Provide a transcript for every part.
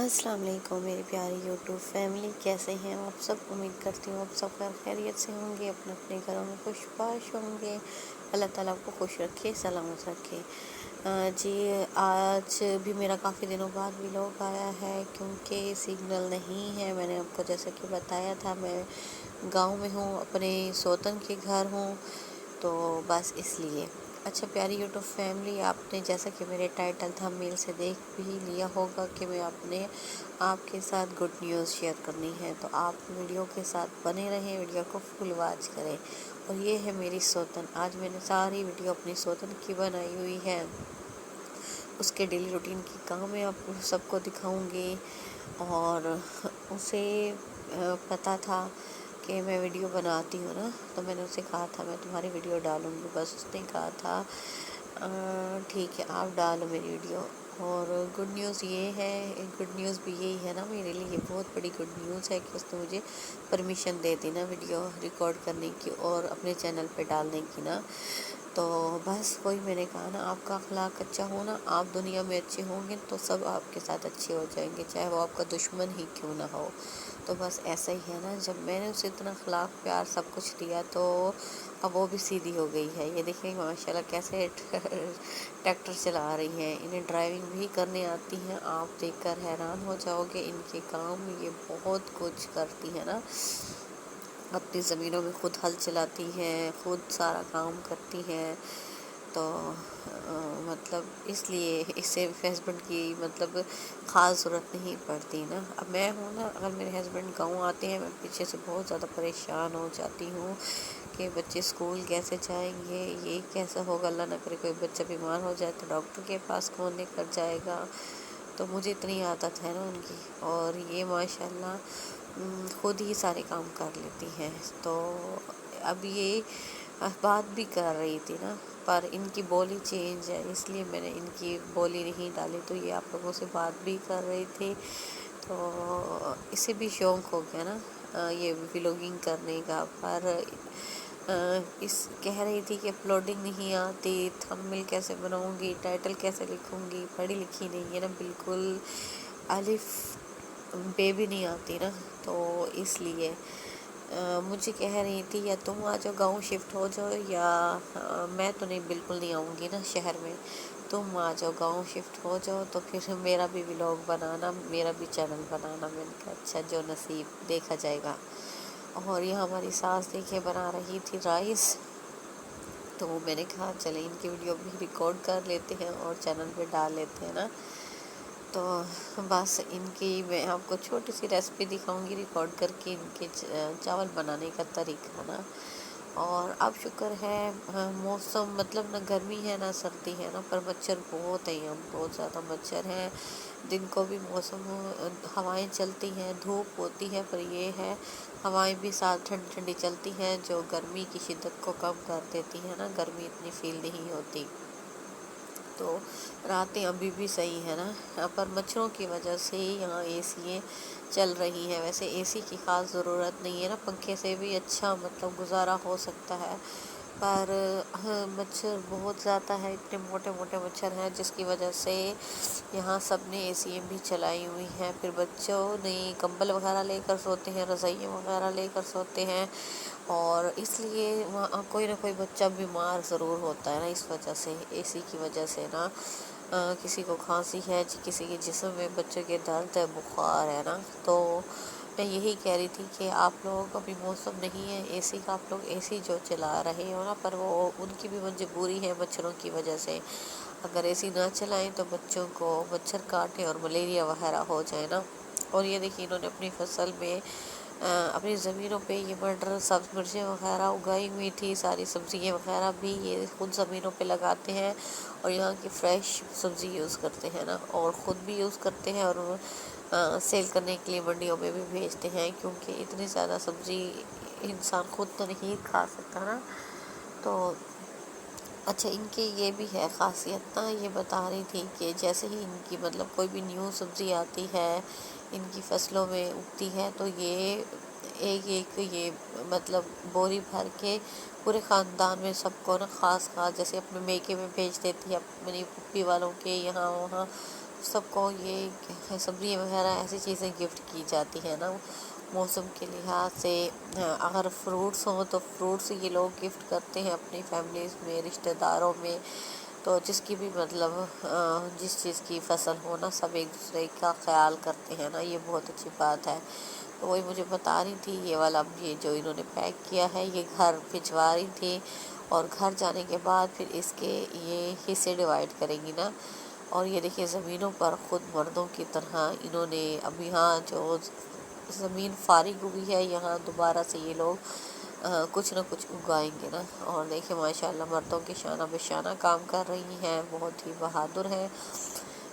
السلام علیکم میری پیاری یوٹیوب فیملی، کیسے ہیں آپ سب؟ امید کرتی ہوں آپ سب خیریت سے ہوں گے، اپنے اپنے گھروں میں خوش باش ہوں گے۔ اللہ تعالیٰ آپ کو خوش رکھے، سلامت رکھے۔ جی آج بھی میرا کافی دنوں بعد ولاگ آیا ہے کیونکہ سگنل نہیں ہے۔ میں نے آپ کو جیسے کہ بتایا تھا، میں گاؤں میں ہوں، اپنے سوتن کے گھر ہوں، تو بس اس لیے۔ اچھا پیاری یوٹیوب فیملی، آپ نے جیسا کہ میرے ٹائٹل تھمبنیل سے دیکھ بھی لیا ہوگا کہ میں آپ کے ساتھ گڈ نیوز شیئر کرنی ہے، تو آپ ویڈیو کے ساتھ بنے رہیں، ویڈیو کو فل واچ کریں۔ اور یہ ہے میری سوتن۔ آج میں نے ساری ویڈیو اپنی سوتن کی بنائی ہوئی ہے، اس کے ڈیلی روٹین کی کام میں آپ سب کو دکھاؤں گی۔ اور اسے پتہ تھا کہ میں ویڈیو بناتی ہوں نا، تو میں نے اسے کہا تھا میں تمہاری ویڈیو ڈالوں گی، بس اس نے کہا تھا ٹھیک ہے آپ ڈالو میری ویڈیو۔ اور گڈ نیوز یہ ہے، گڈ نیوز بھی یہی ہے نا، میرے لیے یہ بہت بڑی گڈ نیوز ہے کہ اس نے مجھے پرمیشن دے دی نا ویڈیو ریکارڈ کرنے کی اور اپنے چینل پہ ڈالنے کی نا۔ تو بس وہی میں نے کہا نا، آپ کا اخلاق اچھا ہونا، آپ دنیا میں اچھے ہوں گے تو سب آپ کے ساتھ اچھے ہو جائیں گے، چاہے وہ آپ کا دشمن ہی کیوں نہ ہو۔ تو بس ایسا ہی ہے نا، جب میں نے اسے اتنا اخلاق پیار سب کچھ دیا تو اب وہ بھی سیدھی ہو گئی ہے۔ یہ دیکھیں ماشاءاللہ کیسے ٹریکٹر چلا رہی ہیں، انہیں ڈرائیونگ بھی کرنے آتی ہیں۔ آپ دیکھ کر حیران ہو جاؤ گے ان کے کام، یہ بہت کچھ کرتی ہے نا، اپنی زمینوں میں خود ہل چلاتی ہیں، خود سارا کام کرتی ہیں۔ تو مطلب اس لیے اسے ہسبینڈ کی مطلب خاص ضرورت نہیں پڑتی نا۔ اب میں ہوں نا، اگر میرے ہسبینڈ گاؤں آتے ہیں، میں پیچھے سے بہت زیادہ پریشان ہو جاتی ہوں کہ بچے اسکول کیسے جائیں گے، یہ کیسا ہوگا، اللہ نہ کرے کوئی بچہ بیمار ہو جائے تو ڈاکٹر کے پاس کون لے کر جائے گا۔ تو مجھے اتنی عادت ہے نا ان کی، اور یہ ماشاءاللہ خود ہی سارے کام کر لیتی ہیں۔ تو اب یہ بات بھی کر رہی تھی نا، پر ان کی بولی چینج ہے، اس لیے میں نے ان کی بولی نہیں ڈالی، تو یہ آپ لوگوں سے بات بھی کر رہی تھی۔ تو اسے بھی شوق ہو گیا نا یہ ولاگنگ کرنے کا، پر اس کہہ رہی تھی کہ اپلوڈنگ نہیں آتی، تھمبنیل کیسے بناؤں گی، ٹائٹل کیسے لکھوں گی، پڑھی لکھی نہیں ہے نا بالکل، الف بے بھی نہیں آتی نا، تو اس لیے مجھے کہہ رہی تھی یا تم آ جاؤ گاؤں شفٹ ہو جاؤ، یا میں تو نہیں بالکل نہیں آؤں گی نا شہر میں، تم آ جاؤ گاؤں شفٹ ہو جاؤ تو پھر میرا بھی ولاگ بنانا، میرا بھی چینل بنانا۔ میں نے کہا اچھا جو نصیب دیکھا جائے گا۔ اور یہ ہماری ساس دیکھے بنا رہی تھی رائس، تو میں نے کہا چلیں ان کی ویڈیو بھی ریکارڈ کر لیتے ہیں اور چینل پہ ڈال لیتے ہیں نا۔ تو بس ان کی میں آپ کو چھوٹی سی ریسپی دکھاؤں گی ریکارڈ کر کے، ان کے چاول بنانے کا طریقہ نا۔ اور اب شکر ہے موسم مطلب نہ گرمی ہے نہ سردی ہے نا، پر مچھر بہت ہیں یہاں، بہت زیادہ مچھر ہیں۔ دن کو بھی موسم ہوائیں چلتی ہیں، دھوپ ہوتی ہے، پر یہ ہے ہوائیں بھی ساتھ ٹھنڈی ٹھنڈی چلتی ہیں جو گرمی کی شدت کو کم کر دیتی ہے نا، گرمی اتنی فیل نہیں ہوتی۔ تو راتیں ابھی بھی صحیح ہے نا، پر مچھروں کی وجہ سے یہاں اے سی چل رہی ہیں۔ ویسے اے سی کی خاص ضرورت نہیں ہے نا، پنکھے سے بھی اچھا مطلب گزارا ہو سکتا ہے، پر مچھر بہت زیادہ ہے، اتنے موٹے موٹے مچھر ہیں جس کی وجہ سے یہاں سب نے اے سی بھی چلائی ہوئی ہیں، پھر بچوں نے کمبل وغیرہ لے کر سوتے ہیں، رضائیاں وغیرہ لے کر سوتے ہیں، اور اس لیے وہاں کوئی نہ کوئی بچہ بیمار ضرور ہوتا ہے نا، اس وجہ سے اے سی کی وجہ سے نا، کسی کو کھانسی ہے، کسی کے جسم میں بچوں کے درد ہے، بخار ہے نا۔ تو میں یہی کہہ رہی تھی کہ آپ لوگوں کا بھی موسم نہیں ہے اے سی کا، آپ لوگ اے سی جو چلا رہے ہو نا، پر وہ ان کی بھی مجبوری ہے مچھروں کی وجہ سے، اگر اے سی نہ چلائیں تو بچوں کو مچھر کاٹے اور ملیریا وغیرہ ہو جائے نا۔ اور یہ دیکھیں انہوں نے اپنی فصل میں اپنی زمینوں پہ یہ مٹر سبز مرچیں وغیرہ اگائی ہوئی تھی، ساری سبزیاں وغیرہ بھی یہ خود زمینوں پہ لگاتے ہیں، اور یہاں کی فریش سبزی یوز کرتے ہیں نا، اور خود بھی یوز کرتے ہیں، اور سیل کرنے کے لیے منڈیوں میں بھی بھیجتے ہیں، کیونکہ اتنی زیادہ سبزی انسان خود تو نہیں کھا سکتا نا۔ تو اچھا ان کی یہ بھی ہے خاصیت نا، یہ بتا رہی تھی کہ جیسے ہی ان کی مطلب کوئی بھی نیو سبزی آتی ہے ان کی فصلوں میں اگتی ہے، تو یہ ایک ایک یہ مطلب بوری بھر کے پورے خاندان میں سب کو نا خاص جیسے اپنے میکے میں بھیج دیتی ہے، اپنی پھوپھی والوں کے یہاں وہاں سب کو یہ سبزی وغیرہ ایسی چیزیں گفٹ کی جاتی ہیں نا موسم کے لحاظ سے. اگر فروٹس ہوں تو فروٹس یہ لوگ گفٹ کرتے ہیں اپنی فیملیز میں، رشتہ داروں میں. تو جس کی بھی مطلب جس چیز کی فصل ہو نا، سب ایک دوسرے کا خیال کرتے ہیں نا، یہ بہت اچھی بات ہے. تو وہی مجھے بتا رہی تھی یہ والا یہ جو انہوں نے پیک کیا ہے یہ گھر بھجوا رہی تھی، اور گھر جانے کے بعد پھر اس کے یہ حصے ڈیوائڈ کریں گی نا. اور یہ دیکھیے زمینوں پر خود مردوں کی طرح انہوں نے اب یہاں جو زمین فارغ ہوئی ہے یہاں دوبارہ سے یہ لوگ کچھ نہ کچھ اگائیں گے نا. اور دیکھیں ماشاء اللہ مردوں کے شانہ بشانہ کام کر رہی ہیں، بہت ہی بہادر ہیں.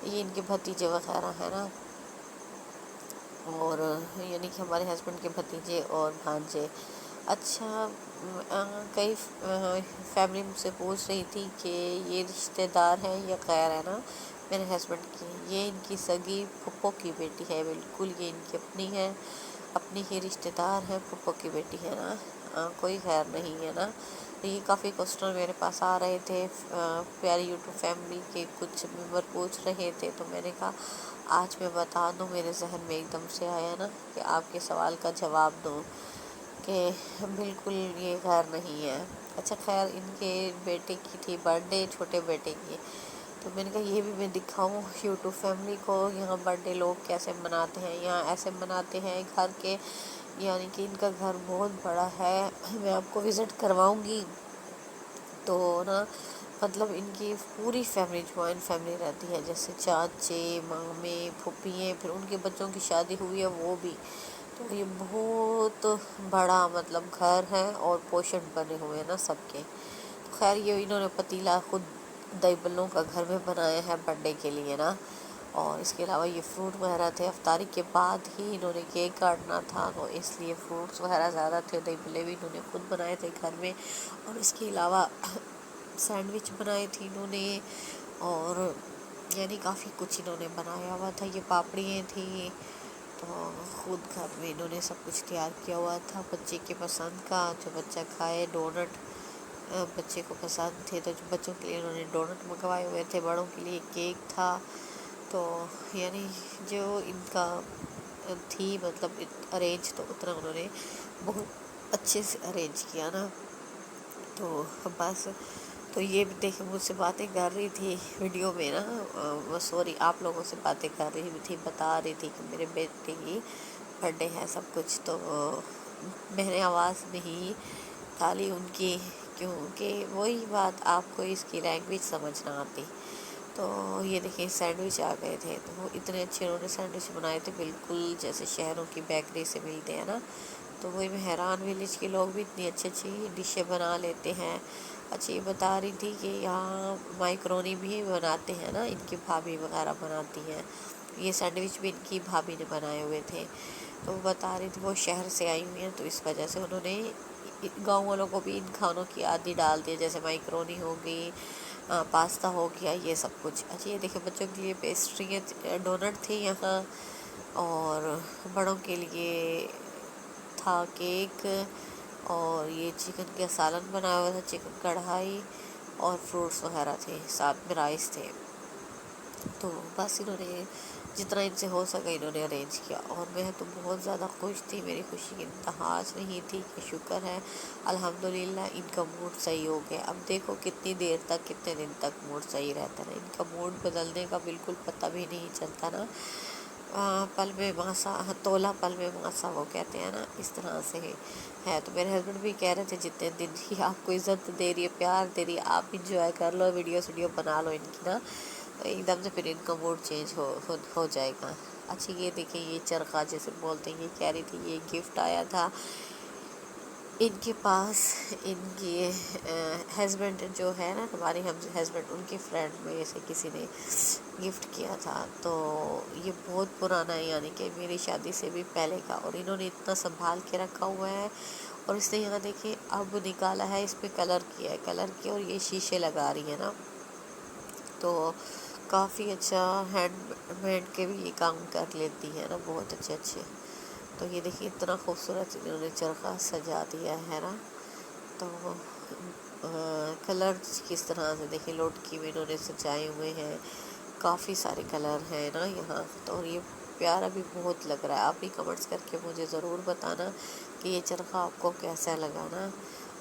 یہ ان کے بھتیجے وغیرہ ہیں نا، اور یعنی کہ ہمارے ہسبینڈ کے بھتیجے اور بھانجے. اچھا کئی فیملی مجھ سے پوچھ رہی تھی کہ یہ رشتہ دار ہیں یا غیر ہے نا میرے ہسبینڈ کی. یہ ان کی سگی پھپھو کی بیٹی ہے، بالکل یہ ان کی اپنی ہے، اپنی ہی رشتہ دار ہے، پھپھو کی بیٹی ہے نا، کوئی غیر نہیں ہے نا. یہ کافی کوسچن میرے پاس آ رہے تھے، پیاری یوٹیوب فیملی کے کچھ ممبر پوچھ رہے تھے، تو میں نے کہا آج میں بتا دوں، میرے ذہن میں ایک دم سے آیا نا کہ آپ کے سوال کا جواب دوں کہ بالکل یہ غیر نہیں ہے. اچھا خیر ان کے بیٹے کی تھی برتھ ڈے، چھوٹے بیٹے کی، تو میں نے کہا یہ بھی میں دکھاؤں یوٹیوب فیملی کو یہاں برتھ ڈے لوگ کیسے مناتے ہیں. یہاں ایسے مناتے ہیں گھر کے، یعنی کہ ان کا گھر بہت بڑا ہے، میں آپ کو وزٹ کرواؤں گی. تو نا مطلب ان کی پوری فیملی جوائنٹ فیملی رہتی ہے، جیسے چاچے مامے پھوپھییں، پھر ان کے بچوں کی شادی ہوئی ہے وہ بھی. تو یہ بہت بڑا مطلب گھر ہے اور پوشن بنے ہوئے ہیں نا سب کے. خیر یہ انہوں نے پتیلا خود دہی بلوں کا گھر میں بنایا ہے برتھ ڈے کے لیے نا. اور اس کے علاوہ یہ فروٹ وغیرہ تھے، افطاری کے بعد ہی انہوں نے کیک کاٹنا تھا تو اس لیے فروٹس وغیرہ زیادہ تھے. دہی بلے بھی انہوں نے خود بنائے تھے گھر میں، اور اس کے علاوہ سینڈوچ بنائے تھے انہوں نے، اور یعنی کافی کچھ انہوں نے بنایا ہوا تھا. یہ پاپڑیاں تھیں، تو خود گھر میں انہوں نے سب کچھ تیار کیا ہوا تھا بچے کے پسند کا، جو بچہ کھائے. ڈونٹ بچے کو پسند تھے تو بچوں کے لیے انہوں نے ڈونٹ منگوائے ہوئے تھے، بڑوں کے لیے کیک تھا. تو یعنی جو ان کا تھی مطلب ارینج، تو اتنا انہوں نے بہت اچھے سے ارینج کیا نا. تو بس تو یہ بھی دیکھیں مجھ سے باتیں کر رہی تھی ویڈیو میں نا، سوری آپ لوگوں سے باتیں کر رہی تھی، بتا رہی تھی کہ میرے بیٹے کی برتھ ڈے ہے سب کچھ. تو میں نے آواز نہیں ڈالی ان کی، کیونکہ وہی بات آپ کو اس کی لینگویج سمجھ نہ آتی. تو یہ دیکھیں سینڈوچ آ گئے تھے، تو وہ اتنے اچھے انہوں نے سینڈوچ بنائے تھے، بالکل جیسے شہروں کی بیکری سے ملتے ہیں نا. تو وہی میں حیران، ولیج کے لوگ بھی اتنی اچھی اچھی ڈشیں بنا لیتے ہیں. اچھا یہ بتا رہی تھی کہ یہاں مائکرونی بھی بناتے ہیں نا، ان کی بھابھی وغیرہ بناتی ہیں. یہ سینڈوچ بھی ان کی بھابھی نے بنائے ہوئے تھے. تو وہ بتا رہی تھی وہ شہر سے آئی ہوئی ہیں، تو اس وجہ سے انہوں نے گاؤں والوں کو بھی ان کھانوں کی عادی ڈال دی، جیسے مائکرونی ہو گئی، پاستا ہو گیا، یہ سب کچھ. اچھا یہ دیکھیں بچوں کے لیے پیسٹری ڈونٹ تھی یہاں، اور بڑوں کے لیے تھا کیک، اور یہ چکن کا سالن بنایا ہوا تھا، چکن کڑھائی، اور فروٹس وغیرہ تھے، ساتھ میں رائس تھے. تو بس انہوں نے جتنا ان سے ہو سکا انہوں نے ارینج کیا، اور میں تو بہت زیادہ خوش تھی، میری خوشی کی انتہا نہیں تھی کہ شکر ہے الحمدللہ ان کا موڈ صحیح ہو گیا. اب دیکھو کتنی دیر تک، کتنے دن تک موڈ صحیح رہتا ہے. ان کا موڈ بدلنے کا بالکل پتہ بھی نہیں چلتا نا. پل میں ماسا تولا پل میں ماسا وہ کہتے ہیں نا، اس طرح سے ہے. تو میرے ہسبینڈ بھی کہہ رہے تھے جتنے دن ہی آپ کو عزت دے رہی ہے، پیار دے رہی ہے، آپ انجوائے کر لو، ویڈیو بنا لو ان کی نا، ایک دم سے پھر ان کا موڈ چینج ہو جائے گا. اچھا یہ دیکھیں یہ چرخہ جیسے بولتے ہیں، یہ کہہ رہی تھی یہ گفٹ آیا تھا ان کے پاس، ان کی ہسبینڈ جو ہے نا ہمارے ہسبینڈ، ان کی فرینڈ میں سے کسی نے گفٹ کیا تھا. تو یہ بہت پرانا ہے، یعنی کہ میری شادی سے بھی پہلے کا، اور انہوں نے اتنا سنبھال کے رکھا ہوا ہے. اور اس نے یہاں دیکھیں اب نکالا ہے، اس پہ کلر کیا ہے، اور یہ شیشے لگا رہی ہے نا. تو کافی اچھا ہینڈ میڈ کے بھی یہ کام کر لیتی ہے نا، بہت اچھے اچھے. تو یہ دیکھیے اتنا خوبصورت انہوں نے چرخہ سجا دیا ہے نا. تو کلر کس طرح سے دیکھیں لوٹکی میں انہوں نے سجائے ہوئے ہیں، کافی سارے کلر ہیں نا یہاں، تو اور یہ پیارا بھی بہت لگ رہا ہے. آپ بھی کمنٹس کر کے مجھے ضرور بتانا کہ یہ چرخہ آپ کو کیسا لگا نا.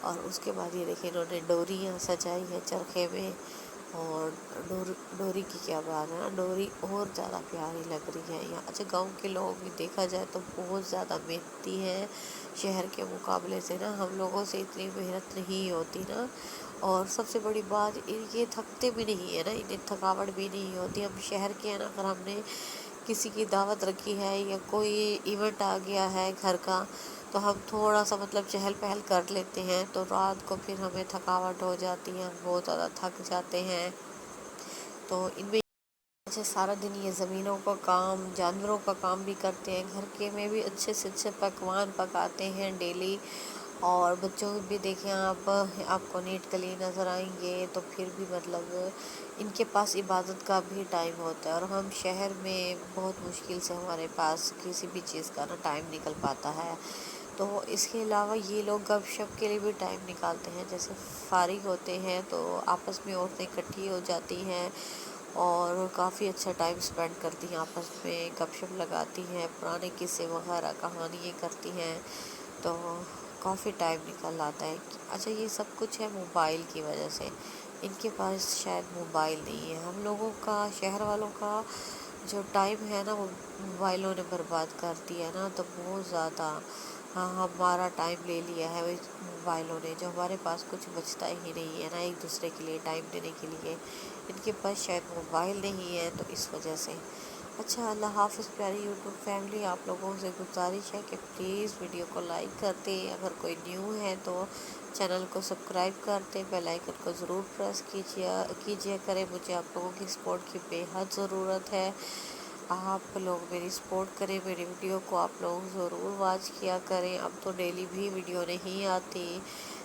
اور اس کے بعد یہ دیکھیں انہوں نے ڈوریاں سجائی ہے چرخے میں، اور ڈوری کی کیا بات ہے نا، ڈوری اور زیادہ پیاری لگ رہی ہے یہاں. اچھا گاؤں کے لوگ بھی دیکھا جائے تو بہت زیادہ محنتی ہیں شہر کے مقابلے سے نا. ہم لوگوں سے اتنی محنت نہیں ہوتی نا، اور سب سے بڑی بات یہ تھکتے بھی نہیں ہے نا، انہیں تھکاوٹ بھی نہیں ہوتی. ہم شہر کے ہیں نا، اگر ہم نے کسی کی دعوت رکھی ہے یا کوئی ایونٹ آ گیا ہے گھر کا، تو ہم تھوڑا سا مطلب چہل پہل کر لیتے ہیں، تو رات کو پھر ہمیں تھکاوٹ ہو جاتی ہے، ہم بہت زیادہ تھک جاتے ہیں. تو ان میں اچھا سارا دن یہ زمینوں کا کام، جانوروں کا کام بھی کرتے ہیں، گھر کے میں بھی اچھے سے اچھے پکوان پکاتے ہیں ڈیلی. اور بچوں بھی دیکھیں آپ کو نیٹ کلی نظر آئیں گے، تو پھر بھی مطلب ان کے پاس عبادت کا بھی ٹائم ہوتا ہے. اور ہم شہر میں بہت مشکل سے ہمارے پاس کسی بھی چیز کا نا ٹائم نکل پاتا ہے. تو اس کے علاوہ یہ لوگ گپ شپ کے لیے بھی ٹائم نکالتے ہیں، جیسے فارغ ہوتے ہیں تو آپس میں عورتیں اکٹھی ہو جاتی ہیں اور کافی اچھا ٹائم اسپینڈ کرتی ہیں، آپس میں گپ شپ لگاتی ہیں، پرانے قصے وغیرہ کہانیاں کرتی ہیں، تو کافی ٹائم نکل آتا ہے. اچھا یہ سب کچھ ہے موبائل کی وجہ سے، ان کے پاس شاید موبائل نہیں ہے. ہم لوگوں کا، شہر والوں کا جو ٹائم ہے نا وہ موبائلوں نے برباد کر دیا نا، تو بہت زیادہ. ہاں ہمارا ٹائم لے لیا ہے موبائلوں نے، جو ہمارے پاس کچھ بچتا ہی نہیں ہے نا ایک دوسرے کے لیے ٹائم دینے کے لیے. ان کے پاس شاید موبائل نہیں ہے، تو اس وجہ سے. اچھا اللہ حافظ پیاری یوٹیوب فیملی. آپ لوگوں سے گزارش ہے کہ پلیز ویڈیو کو لائک کرتے، اگر کوئی نیو ہے تو چینل کو سبسکرائب کرتے، بیل آئیکن کو ضرور پریس کیجیے کریں. مجھے آپ لوگوں کی سپورٹ کی بے حد ضرورت ہے. آپ لوگ میری سپورٹ کریں، میری ویڈیو کو آپ لوگ ضرور واچ کیا کریں. اب تو ڈیلی بھی ویڈیو نہیں آتی،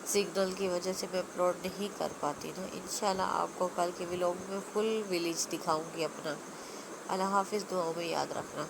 سگنل کی وجہ سے میں اپلوڈ نہیں کر پاتی نا. انشاءاللہ آپ کو کل کے ولاگ میں فل ولیج دکھاؤں گی اپنا. اللہ حافظ، دعاؤں میں یاد رکھنا.